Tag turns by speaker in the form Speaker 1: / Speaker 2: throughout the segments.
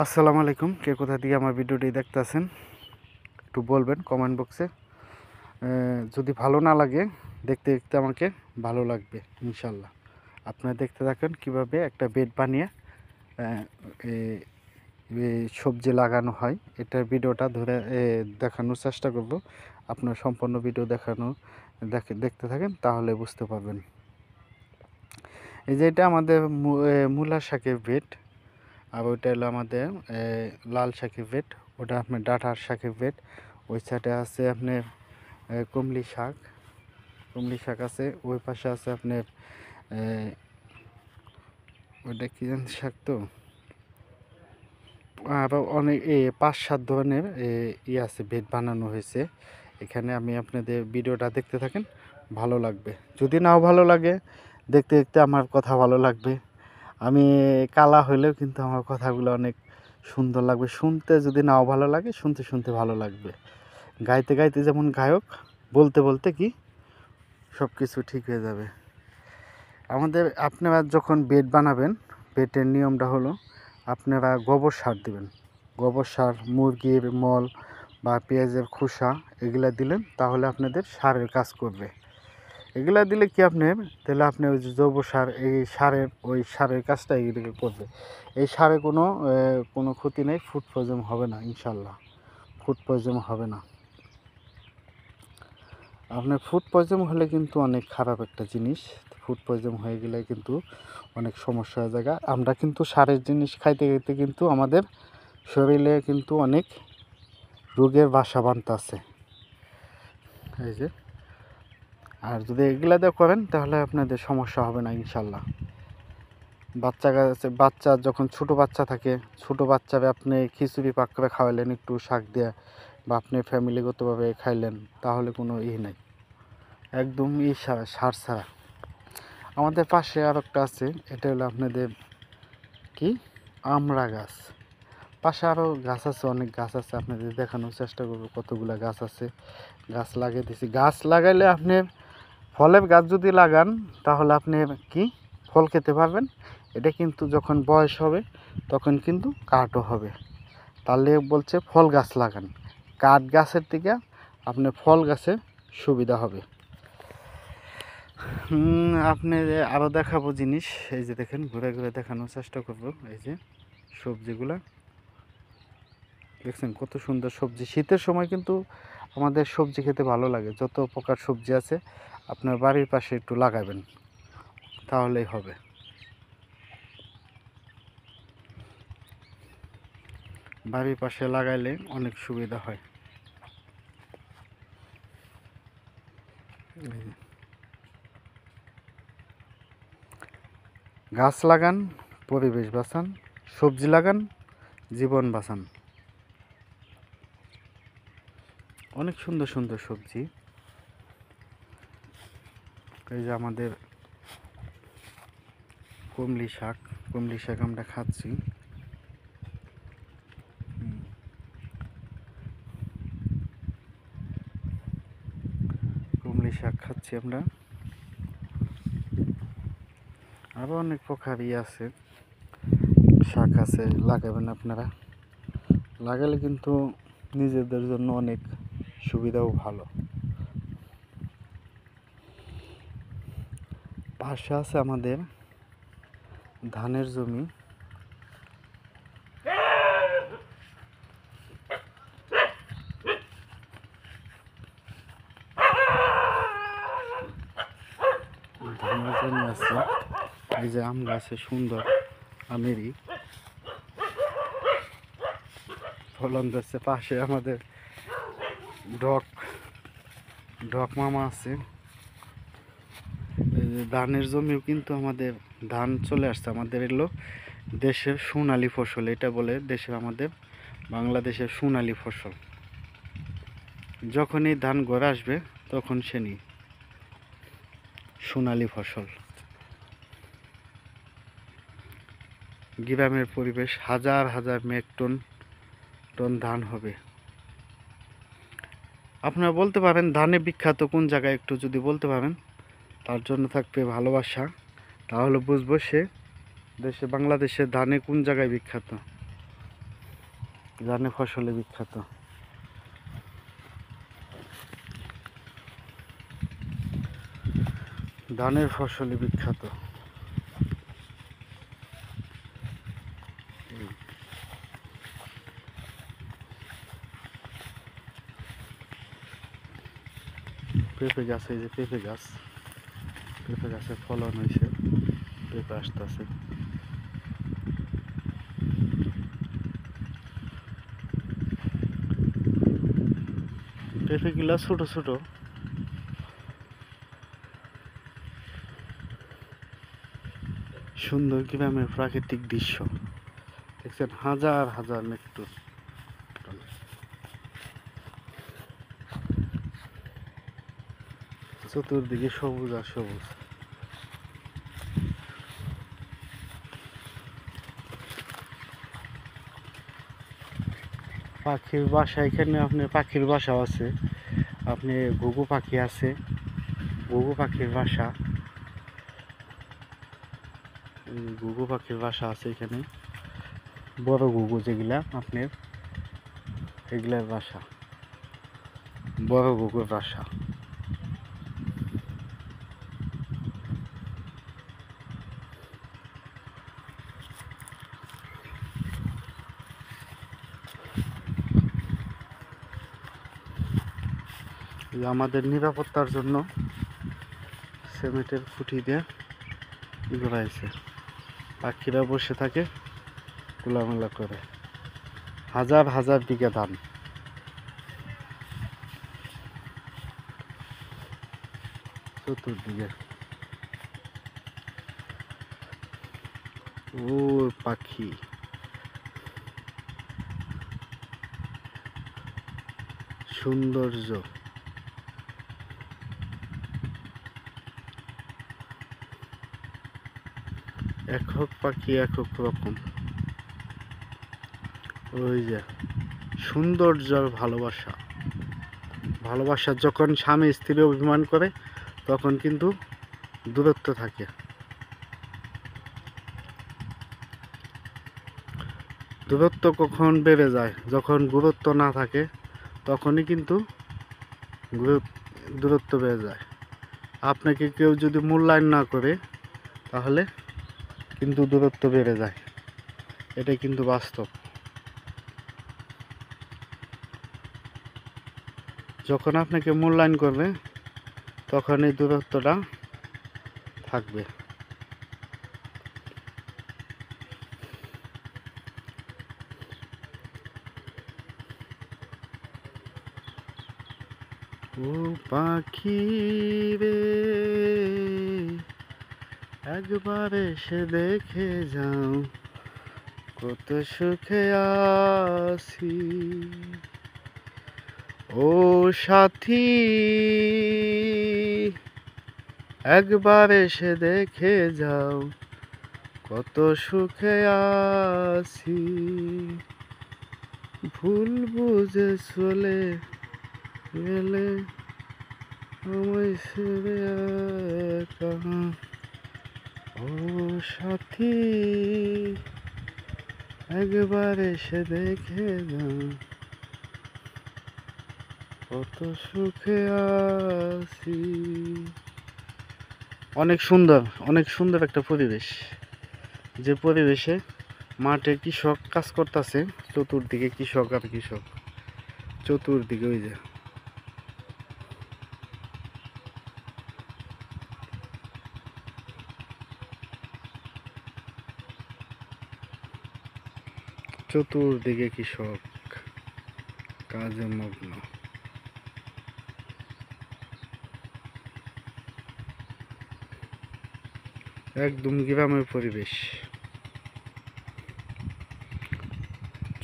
Speaker 1: আসসালামু আলাইকুম। কে কোথা দিয়ে আমার ভিডিওটি দেখতেছেন একটু বলবেন কমেন্ট বক্সে। যদি ভালো না লাগে দেখতে দেখতে আমাকে ভালো লাগবে ইনশাল্লাহ। আপনারা দেখতে থাকেন কিভাবে একটা বেড বানিয়ে সবজি লাগানো হয়। এটার ভিডিওটা ধরে দেখানোর চেষ্টা করব। আপনার সম্পূর্ণ ভিডিও দেখতে থাকেন তাহলে বুঝতে পারবেন। এই যে এটা আমাদের মূলা শাকের বেড, আর ওইটা হলো আমাদের লাল শাকের বেড, ওটা আপনার ডাঁটার শাকের বেড। ওই সাইডে আছে আপনার কুমলি শাক আছে। ওই পাশে আছে আপনার ওইটা কী জানি শাক, তো আরও অনেক 5-7 ধরনের আছে, বেড বানানো হয়েছে এখানে। আমি আপনাদের ভিডিওটা দেখতে থাকেন, ভালো লাগবে। যদি নাও ভালো লাগে দেখতে দেখতে আমার কথা ভালো লাগবে। আমি কালা হইলেও কিন্তু আমার কথাগুলো অনেক সুন্দর লাগবে শুনতে। যদি নাও ভালো লাগে শুনতে শুনতে ভালো লাগবে। গাইতে গাইতে যেমন গায়ক, বলতে বলতে কি সব কিছু ঠিক হয়ে যাবে। আপনারা যখন বেড বানাবেন, বেডের নিয়মটা হলো আপনারা গোবর সার দেবেন। গোবর সার, মুরগির মল বা পেঁয়াজের খোসা এগুলা দিলেন, তাহলে আপনাদের সারের কাজ করবে। এগুলা দিলে কি তাহলে আপনি ওই যে জৈব সার, এই সারের কাজটা এগুলোকে করবে। এই সারে কোনো ক্ষতি নেই, ফুড পয়জন হবে না ইনশাল্লাহ। ফুড পয়জন হবে না। আপনার ফুড পয়জন হলে কিন্তু অনেক খারাপ একটা জিনিস। ফুড পয়জন হয়ে গেলে কিন্তু অনেক সমস্যা হয়ে যায়। আমরা কিন্তু সারের জিনিস খাইতে খাইতে কিন্তু আমাদের শরীরে কিন্তু অনেক রোগের বাসা বাঁধতেছে। এই যে, আর যদি এগুলা দিয়ে করেন তাহলে আপনাদের সমস্যা হবে না ইনশাল্লাহ। বাচ্চা যখন ছোট বাচ্চা থাকে, ছোট বাচ্চারে আপনি খিচুড়ি পাক করে খাওয়াইলেন একটু শাক দিয়ে, বা আপনি ফ্যামিলিগতভাবে খাইলেন, তাহলে কোনো নাই, একদম সার ছাড়া। আমাদের পাশে আর একটা আছে, এটা হলো আপনাদের কি আমড়া গাছ। পাশে আরও গাছ আছে, অনেক গাছ আছে, আপনাদের দেখানোর চেষ্টা করবো কতগুলো গাছ আছে। গাছ লাগিয়ে দিয়েছি। গাছ লাগাইলে আপনি ফলের গাছ যদি লাগান তাহলে আপনি কি ফল খেতে পারবেন। এটা কিন্তু যখন বয়স হবে তখন কিন্তু কাঠও হবে। তাহলে বলছে ফল গাছ লাগান, কাঠ গাছের থেকে আপনি ফল গাছে সুবিধা হবে। আপনি আরও দেখাবো জিনিস। এই যে দেখেন, ঘুরে ঘুরে দেখানোর চেষ্টা করব। এই যে সবজিগুলা দেখছেন কত সুন্দর সবজি। শীতের সময় কিন্তু আমাদের সবজি খেতে ভালো লাগে। যত প্রকার সবজি আছে আপনার বাড়ির পাশে একটু লাগাবেন, তাহলেই হবে। বাড়ির পাশে লাগাইলে অনেক সুবিধা হয়। গাছ লাগান, পরিবেশ বাঁচান। সবজি লাগান, জীবন বাঁচান। অনেক সুন্দর সুন্দর সবজি। এই যে আমাদের কুমলি শাক আমরা খাচ্ছি। কুমলি শাক খাচ্ছি আমরা। আরও অনেক প্রকার আছে, শাক আছে, লাগাবেন আপনারা। লাগালে কিন্তু নিজেদের জন্য অনেক সুবিধাও ভালো। পাশে আছে আমাদের ধানের জমি। ধানের জমি আছে, এই যে আম গাছে সুন্দর আমেরই ফলন ধরছে। পাশে আমাদের ডক মামা আছে। এই যে ধানের জমিও কিন্তু আমাদের ধান চলে আসছে। আমাদের এলো দেশের সোনালী ফসল, এটা বলে দেশের, আমাদের বাংলাদেশের সোনালী ফসল। যখনই ধান ঘরে আসবে তখন সেনি সোনালী ফসল। গ্রামের পরিবেশ, হাজার হাজার মেট্রিক টন ধান হবে। আপনারা বলতে পারেন ধানে বিখ্যাত কোন জায়গায়, একটু যদি বলতে পারেন তার জন্য থাকবে ভালোবাসা, তাহলে বুঝবো সে দেশে বাংলাদেশের ধানে কোন জায়গায় বিখ্যাত। ধানের ফসলে বিখ্যাত। ধানের ফসলে বিখ্যাত। পেঁপে গাছ, এই যে পেঁপে গাছ, পেঁপে গাছের ফলন হয়েছে, পেঁপে আসতেছে। পেঁপে গুলা ছোট ছোট, সুন্দর গ্রামের প্রাকৃতিক দৃশ্য দেখছেন, হাজার হাজার মেট্রো। চতুর্দিকে সবুজ আর সবুজ। পাখির বাসা, এখানে আপনি পাখির বাসাও আছে, আপনি ঘুঘু পাখি আছে, ঘুঘু পাখির বাসা, ঘুঘু পাখির বাসা আছে এখানে, বড় ঘুঘু যেগুলা আপনার, এগুলার বাসা, বড় ঘুঘুর বাসা। আমাদের নিরাপত্তার জন্য সিমেন্টের খুঁটি দিয়ে ঘোরাইছে, পাখিরা বসে থাকে খোলামেলা করে। হাজার হাজার বিঘা ধান, চতুর্দিকে। ও পাখি, সৌন্দর্য। একক পাখি একক রকম। ওই যে সৌন্দর্য আর ভালোবাসা, ভালোবাসা যখন স্বামী স্ত্রী অভিমান করে তখন কিন্তু দূরত্ব থাকে। দূরত্ব কখন বেড়ে যায়, যখন গুরুত্ব না থাকে তখনই কিন্তু দূরত্ব বেড়ে যায়। আপনাকে কেউ যদি মূল্যায়ন না করে তাহলে কিন্তু দূরত্ব বেড়ে যায়, এটাই কিন্তু বাস্তব। যখন আপনাকে মূল্যায়ন করবে তখন এই দূরত্বটা থাকবে। ও পাখি রে, একবার এসে দেখে যাও, কত সুখে আছি। ও সাথী, একবার এসে দেখে যাও, কত সুখে আছি। ভুল বুঝে চলে গেলে আমায় ছেড়ে একা। ও সাথী, একবার এসে দেখে যাও, কত সুখে আছি। অনেক সুন্দর, অনেক সুন্দর একটা পরিবেশ, যে পরিবেশে মাঠে কৃষক কাজ করতেছে, চতুর্দিকে কৃষক আর কৃষক, চতুর্দিকে ওই যে চতুর্দিকে কৃষক কাজে মগ্ন। একদম গ্রামের পরিবেশ।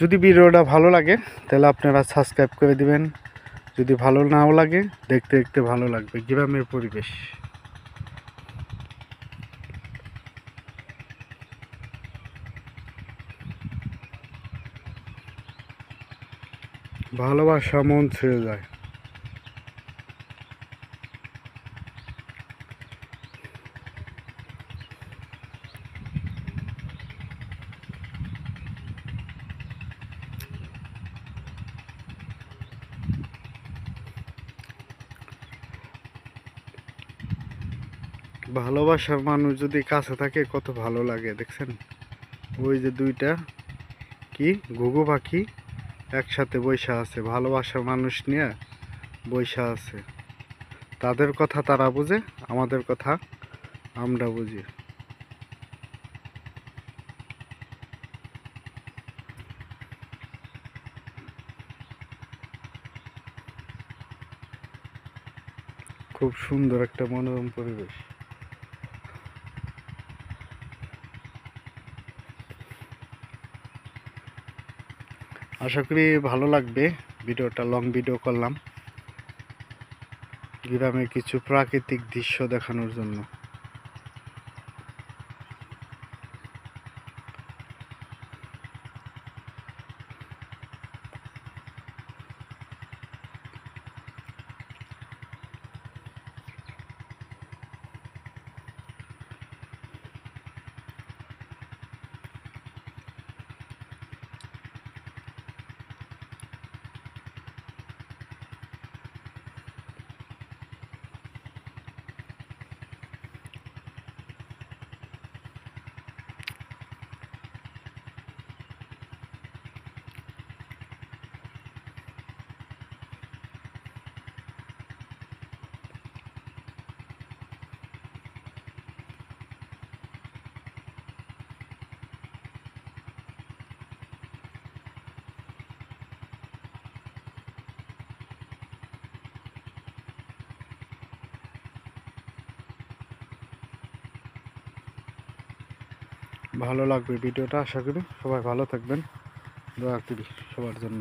Speaker 1: যদি ভিডিওটা ভালো লাগে তাহলে আপনারা সাবস্ক্রাইব করে দিবেন, যদি ভালো নাও লাগে দেখতে দেখতে ভালো লাগবে। গ্রামের পরিবেশ, ভালোবাসা মন ছুঁয়ে যায়। ভালোবাসার মানুষ যদি কাছে থাকে কত ভালো লাগে দেখছেন। ওই যে দুইটা কি ঘুঘু পাখি একসাথে বৈশা আছে, ভালোবাসার মানুষ নিয়ে বৈশা আছে। তাদের কথা তারা বুঝে, আমাদের কথা আমরা বুঝি। খুব সুন্দর একটা মনোরম পরিবেশ। আশা করি ভালো লাগবে। ভিডিওটা লং ভিডিও করলাম গ্রামে কিছু প্রাকৃতিক দৃশ্য দেখানোর জন্য। ভালো লাগবে ভিডিওটা, আশা করি সবাই ভালো থাকবেন। দোয়া করি সবার জন্য।